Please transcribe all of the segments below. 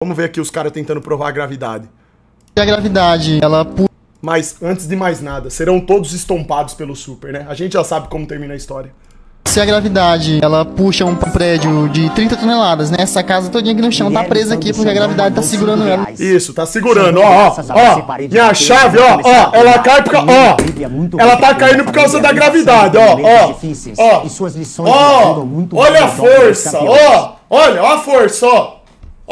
Vamos ver aqui os caras tentando provar a gravidade. A gravidade, ela... Mas, antes de mais nada, serão todos estompados pelo Super, né? A gente já sabe como termina a história. Se a gravidade, ela puxa um prédio de 30 toneladas, né? Essa casa todinha aqui no chão tá presa aqui porque a gravidade tá segurando ela. Isso, tá segurando, ó. Minha chave, ó, ela cai porque, ó. Ela tá caindo por causa da gravidade, ó. Olha a força, ó. Olha a força, ó.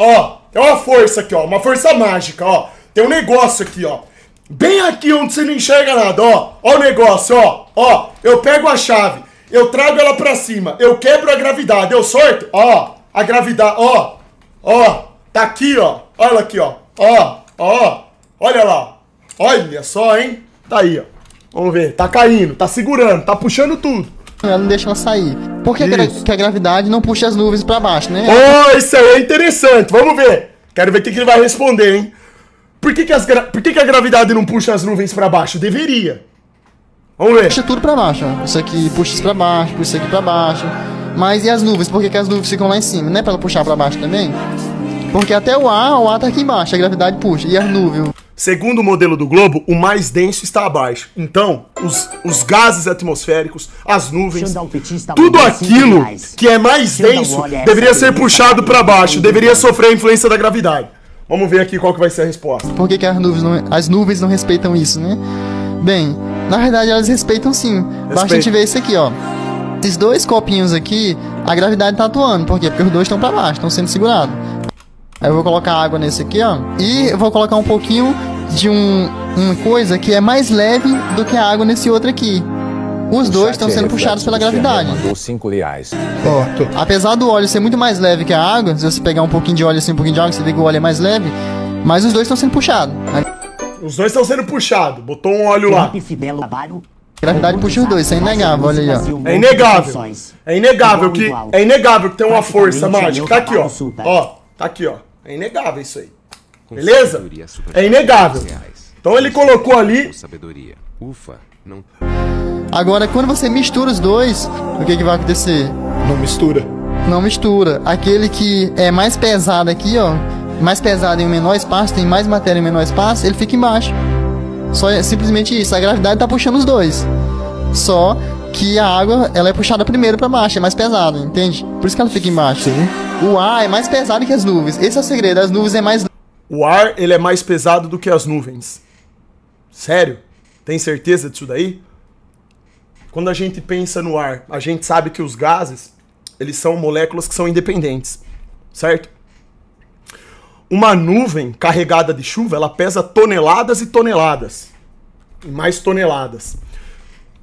Ó, tem uma força aqui, ó. Uma força mágica, ó. Tem um negócio aqui, ó. Bem aqui onde você não enxerga nada, ó. Ó o negócio, ó. Ó, eu pego a chave. Eu trago ela pra cima, eu quebro a gravidade, eu sorto, ó, a gravidade, ó, tá aqui, ó, olha aqui, ó, olha lá, olha só, hein, tá aí, ó, vamos ver, tá caindo, tá segurando, tá puxando tudo. Ela não deixa ela sair. Por que a gravidade não puxa as nuvens pra baixo, né? Oh, isso aí é interessante, vamos ver, quero ver o que ele vai responder, hein. Por que a gravidade não puxa as nuvens pra baixo? Deveria. Vamos ver. Puxa tudo pra baixo, ó. Isso aqui puxa isso pra baixo, puxa isso aqui pra baixo. Mas e as nuvens? Por que as nuvens ficam lá em cima? Não é pra ela puxar pra baixo também? Porque até o ar tá aqui embaixo, a gravidade puxa. E as nuvens? Segundo o modelo do globo, o mais denso está abaixo. Então, os gases atmosféricos, as nuvens, tudo aquilo que é mais denso deveria ser puxado pra baixo, deveria sofrer a influência da gravidade. Vamos ver aqui qual que vai ser a resposta. Por que as nuvens não respeitam isso, né? Bem, na verdade elas respeitam sim. Basta a gente ver isso aqui, ó. Esses dois copinhos aqui, a gravidade tá atuando. Por quê? Porque os dois estão pra baixo, estão sendo segurados. Aí eu vou colocar água nesse aqui, ó. E eu vou colocar um pouquinho de uma coisa que é mais leve do que a água nesse outro aqui. Os dois estão sendo puxados pela gravidade. Mandou R$5. Ó, apesar do óleo ser muito mais leve que a água, se você pegar um pouquinho de óleo assim, um pouquinho de água, você vê que o óleo é mais leve, mas os dois estão sendo puxados. Os dois estão sendo puxados. Botou um óleo lá. A gravidade puxa os dois, isso é inegável, olha aí, ó. É inegável. É inegável que tem uma força mágica. Tá aqui, ó. Ó, tá aqui, ó. É inegável isso aí. Beleza? É inegável. Então ele colocou ali. Agora, quando você mistura os dois, o que vai acontecer? Não mistura. Não mistura. Aquele que é mais pesado aqui, ó. Mais pesado em um menor espaço, tem mais matéria em um menor espaço, ele fica embaixo. Só é simplesmente isso, a gravidade tá puxando os dois. Só que a água, ela é puxada primeiro pra baixo, é mais pesada, entende? Por isso que ela fica embaixo. Sim. O ar é mais pesado que as nuvens. Esse é o segredo, as nuvens é mais... O ar, ele é mais pesado do que as nuvens. Sério? Tem certeza disso daí? Quando a gente pensa no ar, a gente sabe que os gases, eles são moléculas que são independentes, certo? Uma nuvem carregada de chuva, ela pesa toneladas e toneladas. E mais toneladas.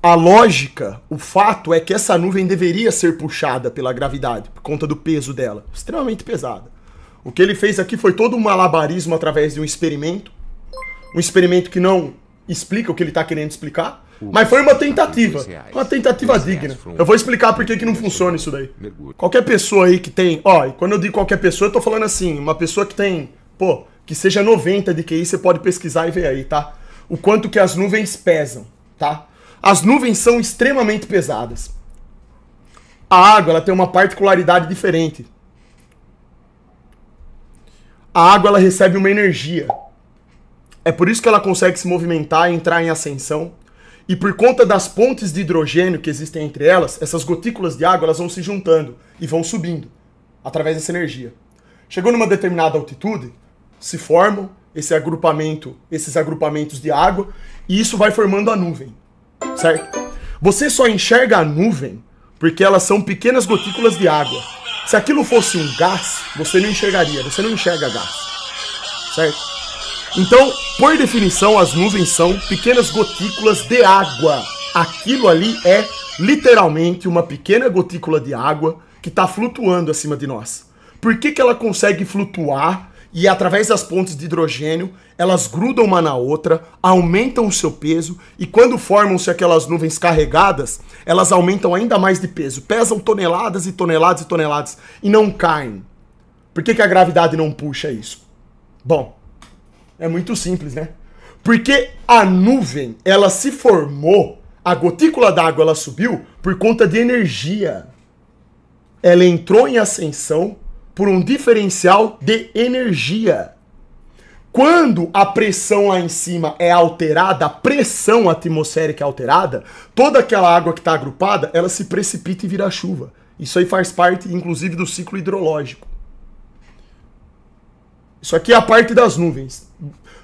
A lógica, o fato é que essa nuvem deveria ser puxada pela gravidade, por conta do peso dela. Extremamente pesada. O que ele fez aqui foi todo um malabarismo através de um experimento. Um experimento que não explica o que ele está querendo explicar. Mas foi uma tentativa. Uma tentativa digna. Eu vou explicar por que não funciona isso daí. Qualquer pessoa aí que tem... Ó, e quando eu digo qualquer pessoa, eu tô falando assim, uma pessoa que tem... Pô, que seja 90 de QI, você pode pesquisar e ver aí, tá? O quanto que as nuvens pesam, tá? As nuvens são extremamente pesadas. A água, ela tem uma particularidade diferente. A água, ela recebe uma energia. É por isso que ela consegue se movimentar e entrar em ascensão. E por conta das pontes de hidrogênio que existem entre elas, essas gotículas de água elas vão se juntando e vão subindo através dessa energia. Chegou numa determinada altitude, se formam esses agrupamentos de água e isso vai formando a nuvem, certo? Você só enxerga a nuvem porque elas são pequenas gotículas de água. Se aquilo fosse um gás, você não enxergaria, você não enxerga gás, certo? Então, por definição, as nuvens são pequenas gotículas de água. Aquilo ali é literalmente uma pequena gotícula de água que está flutuando acima de nós. Por que ela consegue flutuar e, através das pontes de hidrogênio, elas grudam uma na outra, aumentam o seu peso e, quando formam-se aquelas nuvens carregadas, elas aumentam ainda mais de peso. Pesam toneladas e toneladas e toneladas e não caem. Por que a gravidade não puxa isso? Bom... É muito simples, né? Porque a nuvem, ela se formou, a gotícula d'água, ela subiu por conta de energia. Ela entrou em ascensão por um diferencial de energia. Quando a pressão lá em cima é alterada, a pressão atmosférica é alterada, toda aquela água que está agrupada, ela se precipita e vira chuva. Isso aí faz parte, inclusive, do ciclo hidrológico. Isso aqui é a parte das nuvens.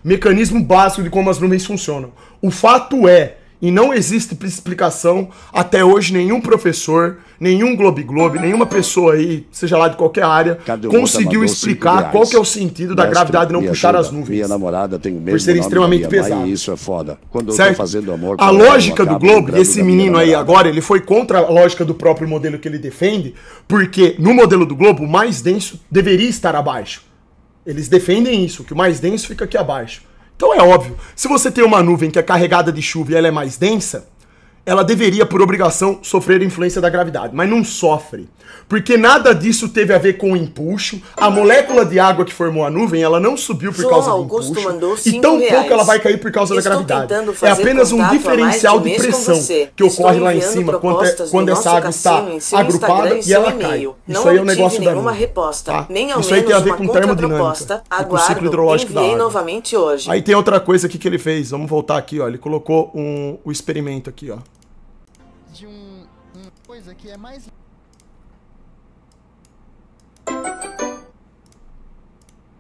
Mecanismo básico de como as nuvens funcionam. O fato é, e não existe explicação, até hoje nenhum professor, nenhum Globe, nenhuma pessoa aí, seja lá de qualquer área, conseguiu explicar qual que é o sentido da gravidade não puxar as nuvens. Minha namorada tem o mesmo por serem extremamente pesadas. E isso é foda. Quando certo? Eu tô fazendo amor com a ela, lógica do Globe, desse menino aí agora, ele foi contra a lógica do próprio modelo que ele defende, porque no modelo do Globo, o mais denso deveria estar abaixo. Eles defendem isso, que o mais denso fica aqui abaixo. Então é óbvio, se você tem uma nuvem que é carregada de chuva e ela é mais densa, ela deveria, por obrigação, sofrer a influência da gravidade, mas não sofre. Porque nada disso teve a ver com o empuxo. A molécula de água que formou a nuvem, ela não subiu por causa do empuxo. E tão pouco ela vai cair por causa da gravidade. É apenas um diferencial de pressão que ocorre lá em cima quando essa água está agrupada e ela cai. Isso aí é um negócio da nuvem. Tá? Isso aí tem a ver com termodinâmica e com o ciclo hidrológico da água. Aí tem outra coisa aqui que ele fez. Vamos voltar aqui, ó. Ele colocou o experimento aqui, ó. De uma coisa que é mais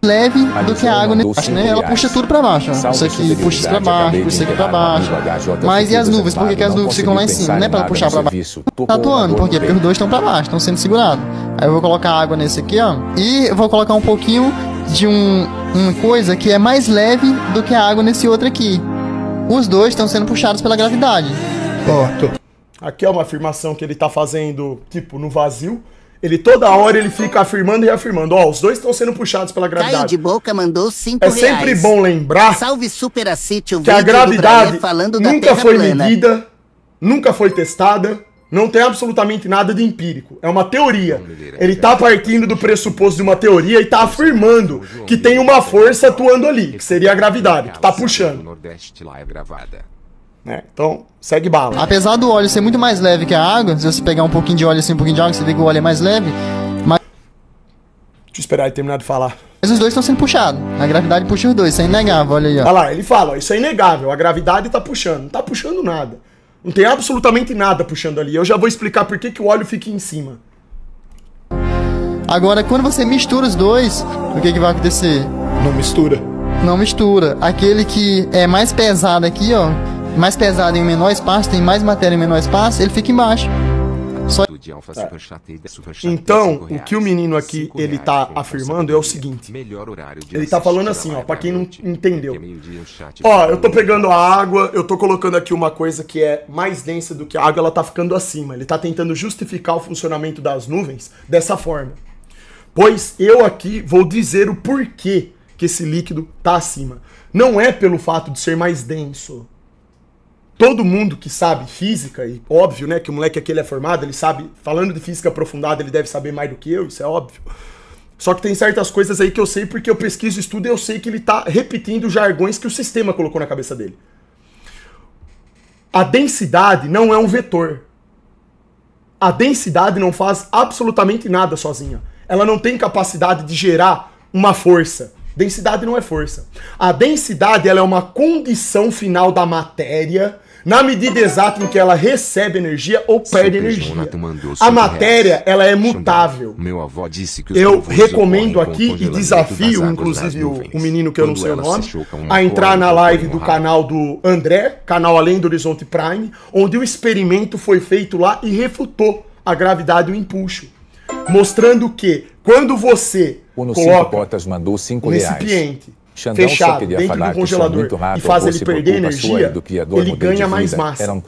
leve do que a água nesse, né? Ela puxa tudo pra baixo, ó. Isso aqui puxa isso pra baixo, puxa isso aqui pra baixo. Mas e as nuvens? Por que as nuvens ficam lá em cima? Não é pra ela puxar pra baixo. Tá atuando, por quê? Porque os dois estão pra baixo, estão sendo segurados. Aí eu vou colocar água nesse aqui, ó. E eu vou colocar um pouquinho de uma coisa que é mais leve do que a água nesse outro aqui. Os dois estão sendo puxados pela gravidade. Ó, aqui é uma afirmação que ele tá fazendo, tipo, no vazio. Ele toda hora ele fica afirmando e reafirmando. Ó, os dois estão sendo puxados pela gravidade. Caio de Boca mandou 5 reais. É sempre bom lembrar Salve Super Acite, o que a gravidade falando nunca foi medida, nunca foi testada, não tem absolutamente nada de empírico. É uma teoria. Ele tá partindo do pressuposto de uma teoria e tá afirmando que tem uma força atuando ali, que seria a gravidade, que tá puxando. Então, segue bala. Apesar do óleo ser muito mais leve que a água, se você pegar um pouquinho de óleo assim, um pouquinho de água, você vê que o óleo é mais leve. Mas... Deixa eu esperar ele terminar de falar. Mas os dois estão sendo puxados. A gravidade puxa os dois, isso é inegável, olha aí, ó. Olha lá, ele fala, ó, isso é inegável, a gravidade tá puxando. Não tá puxando nada. Não tem absolutamente nada puxando ali. Eu já vou explicar por que o óleo fica em cima. Agora, quando você mistura os dois, o que vai acontecer? Não mistura. Não mistura. Aquele que é mais pesado aqui, ó, mais pesado em menor espaço, tem mais matéria em menor espaço, ele fica embaixo. Só... Então, o que o menino aqui, ele tá afirmando é o seguinte. Ele tá falando assim, ó, pra quem não entendeu. Ó, eu tô pegando a água, eu tô colocando aqui uma coisa que é mais densa do que a água, ela tá ficando acima. Ele tá tentando justificar o funcionamento das nuvens dessa forma. Pois eu aqui vou dizer o porquê que esse líquido tá acima. Não é pelo fato de ser mais denso. Todo mundo que sabe física, e óbvio, né, que o moleque aqui ele é formado, ele sabe, falando de física aprofundada, ele deve saber mais do que eu, isso é óbvio. Só que tem certas coisas aí que eu sei porque eu pesquiso, estudo e eu sei que ele tá repetindo jargões que o sistema colocou na cabeça dele. A densidade não é um vetor. A densidade não faz absolutamente nada sozinha. Ela não tem capacidade de gerar uma força. Densidade não é força. A densidade ela é uma condição final da matéria na medida exata em que ela recebe energia ou perde energia. A matéria ela é mutável. Eu recomendo aqui e desafio, inclusive o menino que eu não sei o nome, a entrar na live do canal do André, canal Além do Horizonte Prime, onde o experimento foi feito lá e refutou a gravidade e o empuxo. Mostrando que quando você coloca um recipiente fechado dentro do congelador e faz ele perder energia, ele ganha mais massa.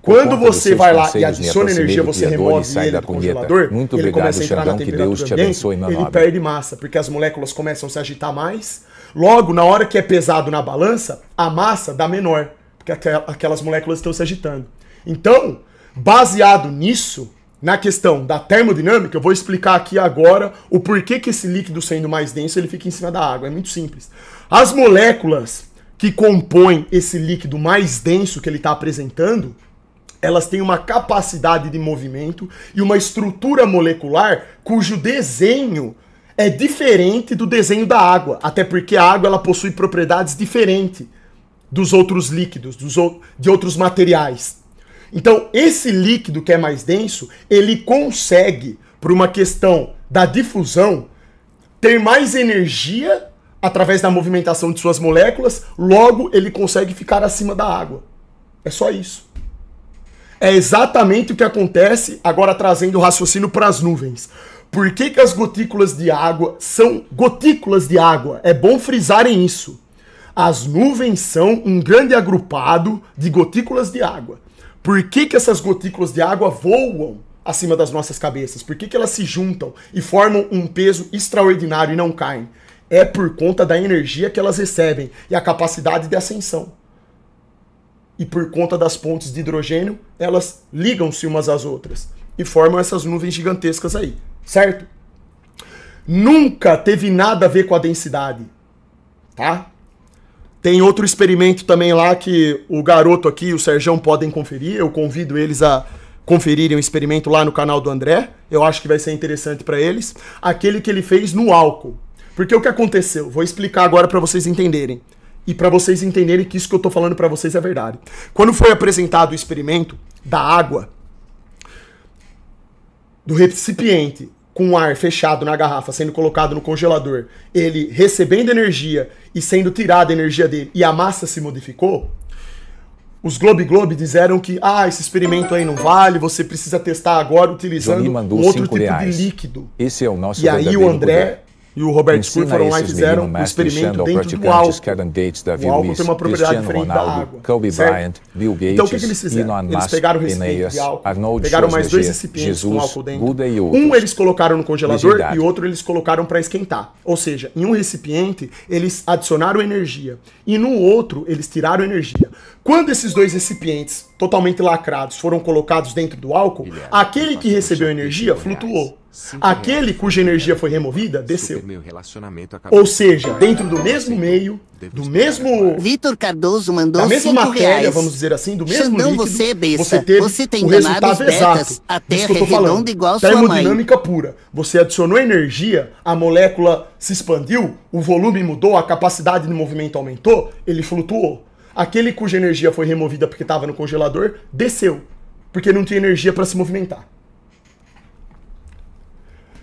Quando você vai lá e adiciona energia, você remove ele do congelador, ele começa a entrar na temperatura ambiente, ele perde massa, porque as moléculas começam a se agitar mais. Logo, na hora que é pesado na balança, a massa dá menor, porque aquelas moléculas estão se agitando. Então, baseado nisso, na questão da termodinâmica, eu vou explicar aqui agora o porquê que esse líquido sendo mais denso, ele fica em cima da água. É muito simples. As moléculas que compõem esse líquido mais denso que ele está apresentando, elas têm uma capacidade de movimento e uma estrutura molecular cujo desenho é diferente do desenho da água, até porque a água ela possui propriedades diferentes dos outros líquidos, de outros materiais. Então, esse líquido que é mais denso, ele consegue, por uma questão da difusão, ter mais energia através da movimentação de suas moléculas, logo ele consegue ficar acima da água. É só isso. É exatamente o que acontece, agora trazendo o raciocínio para as nuvens. Por que que as gotículas de água são gotículas de água? É bom frisarem isso. As nuvens são um grande agrupado de gotículas de água. Por que que essas gotículas de água voam acima das nossas cabeças? Por que que elas se juntam e formam um peso extraordinário e não caem? É por conta da energia que elas recebem e a capacidade de ascensão. E por conta das pontes de hidrogênio, elas ligam-se umas às outras e formam essas nuvens gigantescas aí, certo? Nunca teve nada a ver com a densidade, tá? Tem outro experimento também lá que o garoto aqui, o Serjão, podem conferir. Eu convido eles a conferirem o experimento lá no canal do André. Eu acho que vai ser interessante para eles. Aquele que ele fez no álcool. Porque o que aconteceu? Vou explicar agora para vocês entenderem. E para vocês entenderem que isso que eu tô falando para vocês é verdade. Quando foi apresentado o experimento da água, do recipiente com o ar fechado na garrafa, sendo colocado no congelador, ele recebendo energia e sendo tirada a energia dele, e a massa se modificou, os Globe disseram que esse experimento aí não vale, você precisa testar agora utilizando um outro tipo de líquido. Esse é o nosso e aí o André e o Robert Scur foram lá e fizeram um experimento dentro do álcool. O álcool tem uma propriedade diferente da água, certo? Então o que eles fizeram? Eles pegaram o recipiente de álcool, pegaram mais 2 recipientes com álcool dentro. Um eles colocaram no congelador e outro eles colocaram para esquentar. Ou seja, em um recipiente eles adicionaram energia e no outro eles tiraram energia. Quando esses 2 recipientes totalmente lacrados foram colocados dentro do álcool, aquele que recebeu energia flutuou. Aquele cuja energia foi removida, desceu. Ou seja, dentro do mesmo meio, do mesmo... Vitor Cardoso mandou da mesma matéria, vamos dizer assim, do mesmo líquido, você teve o resultado exato. A Terra é redonda igual sua mãe. Termodinâmica pura. Você adicionou energia, a molécula se expandiu, o volume mudou, a capacidade de movimento aumentou, ele flutuou. Aquele cuja energia foi removida porque estava no congelador, desceu, porque não tinha energia para se movimentar.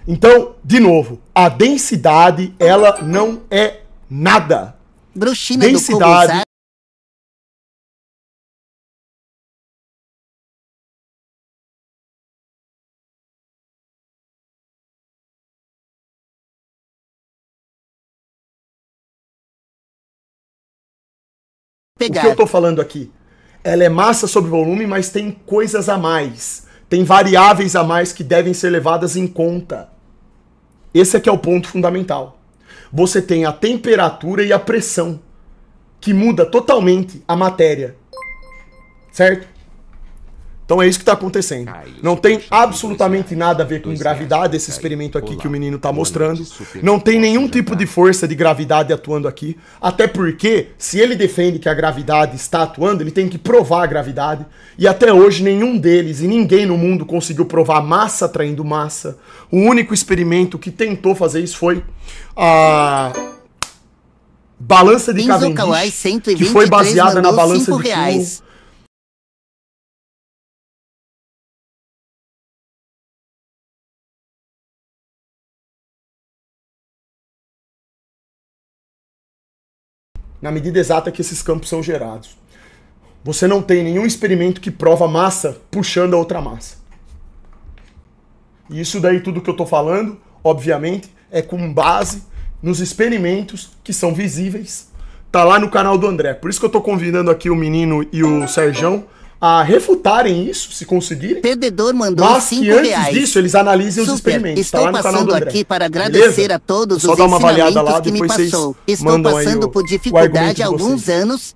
Então, de novo, a densidade, ela não é nada. Bruxina densidade... O que eu tô falando aqui? Ela é massa sobre volume, mas tem coisas a mais. Tem variáveis a mais que devem ser levadas em conta. Esse aqui é o ponto fundamental. Você tem a temperatura e a pressão, que muda totalmente a matéria. Certo? Então é isso que está acontecendo. Não tem absolutamente nada a ver com gravidade, esse experimento aqui que o menino está mostrando. Não tem nenhum tipo de força de gravidade atuando aqui. Até porque, se ele defende que a gravidade está atuando, ele tem que provar a gravidade. E até hoje nenhum deles e ninguém no mundo conseguiu provar massa atraindo massa. O único experimento que tentou fazer isso foi a balança de Cavendish, que foi baseada na balança de Kimmel. Na medida exata que esses campos são gerados. Você não tem nenhum experimento que prova massa puxando a outra massa. E isso daí, tudo que eu tô falando, obviamente, é com base nos experimentos que são visíveis. Tá lá no canal do André. Por isso que eu tô convidando aqui o menino e o Serjão a refutarem isso, se conseguirem. Perdedor mandou mas que antes disso, eles analisem os experimentos. Estou tá lá no canal do André. Aqui para agradecer a todos os ensinamentos que me passou. Estou passando por dificuldade há alguns anos.